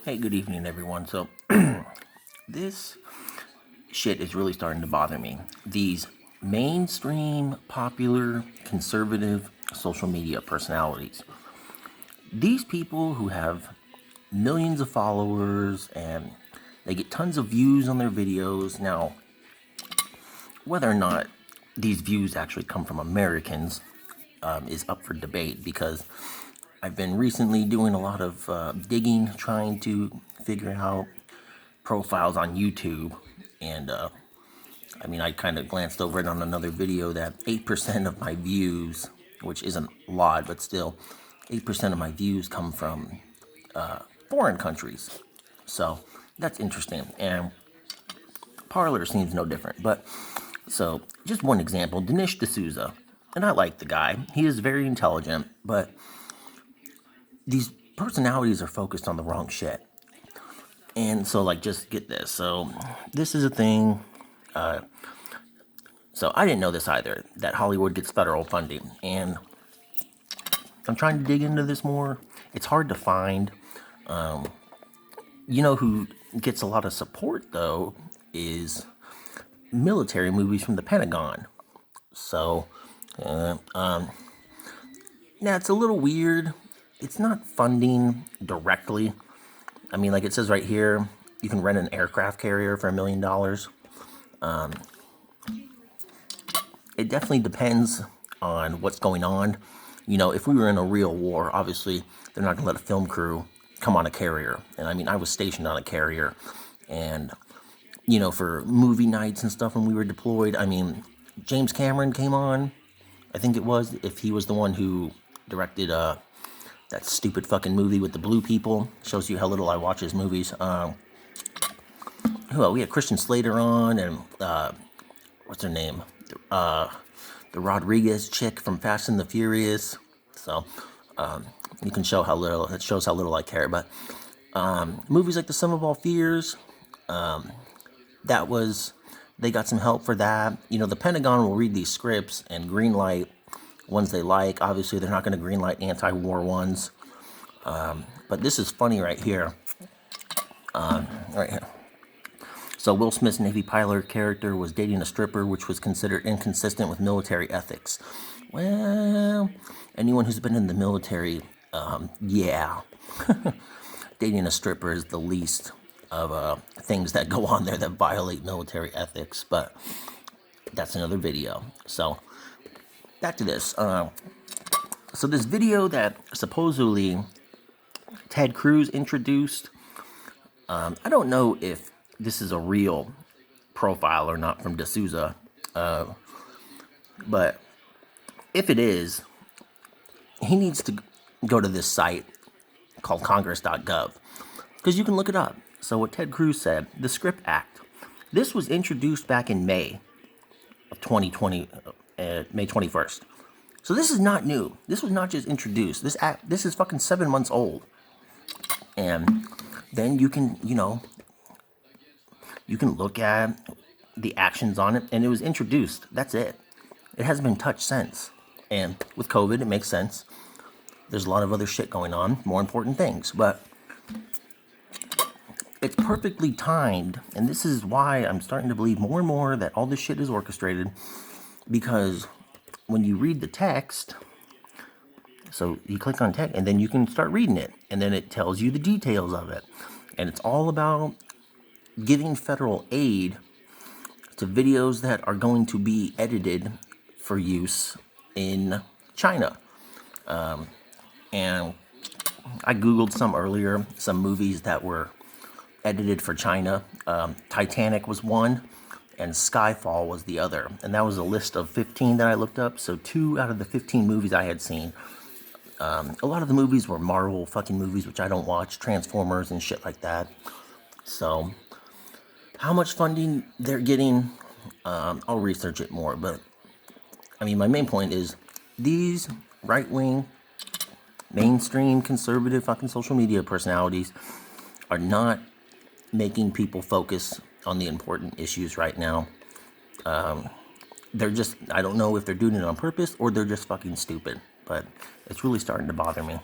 Hey, good evening, everyone. So, this shit is really starting to bother me. These mainstream, popular, conservative social media personalities. These people who have millions of followers and they get tons of views on their videos. Now, whether or not these views actually come from Americans is up for debate because I've been recently doing a lot of digging, trying to figure out profiles on YouTube. And I kind of glanced over it on another video that 8% of my views, which isn't a lot, but still, 8% of my views come from foreign countries. So that's interesting. And Parlor seems no different. But so just one example, Dinesh D'Souza. And I like the guy. He is very intelligent, but these personalities are focused on the wrong shit. And so, like, just get this. So, this is a thing. So, I didn't know this either, that Hollywood gets federal funding. And I'm trying to dig into this more. It's hard to find. You know who gets a lot of support, though, is military movies from the Pentagon. So, now it's a little weird. It's not funding directly. I mean, like it says right here, you can rent an aircraft carrier for $1 million. It definitely depends on what's going on. You know, if we were in a real war, obviously, they're not going to let a film crew come on a carrier. And I mean, I was stationed on a carrier. And, you know, for movie nights and stuff when we were deployed, I mean, James Cameron came on, I think it was, if he was the one who directed that stupid fucking movie with the blue people. Shows you how little I watch his movies. We had Christian Slater on, and what's her name? The Rodriguez chick from Fast and the Furious. So you can show how little. It shows how little I care. But movies like The Sum of All Fears. They got some help for that. You know, the Pentagon will read these scripts and greenlight ones they like. Obviously, they're not going to greenlight anti-war ones. But this is funny right here. Right here. So Will Smith's Navy pilot character was dating a stripper, which was considered inconsistent with military ethics. Well, anyone who's been in the military, yeah. Dating a stripper is the least of things that go on there that violate military ethics. But that's another video. So back to this. So this video that supposedly Ted Cruz introduced, I don't know if this is a real profile or not from D'Souza, but if it is, he needs to go to this site called congress.gov because you can look it up. So what Ted Cruz said, the SCRIPT Act, this was introduced back in May of 2020, May 21st. So this is not new. This was not just introduced. This is fucking 7 months old. And then you can look at the actions on it, and it was introduced. That's it. It hasn't been touched since. And with COVID, it makes sense. There's a lot of other shit going on, more important things. But it's perfectly timed, and this is why I'm starting to believe more and more that all this shit is orchestrated, because when you read the text, so you click on text, and then you can start reading it, and then it tells you the details of it. And it's all about giving federal aid to videos that are going to be edited for use in China. And I Googled some earlier, some movies that were edited for China. Titanic was one, and Skyfall was the other. And that was a list of 15 that I looked up. So 2 out of the 15 movies I had seen. A lot of the movies were Marvel fucking movies, which I don't watch, Transformers and shit like that. So how much funding they're getting, I'll research it more. But I mean, my main point is these right-wing, mainstream, conservative fucking social media personalities are not making people focus on the important issues right now. They're just, I don't know if they're doing it on purpose or they're just fucking stupid. But it's really starting to bother me.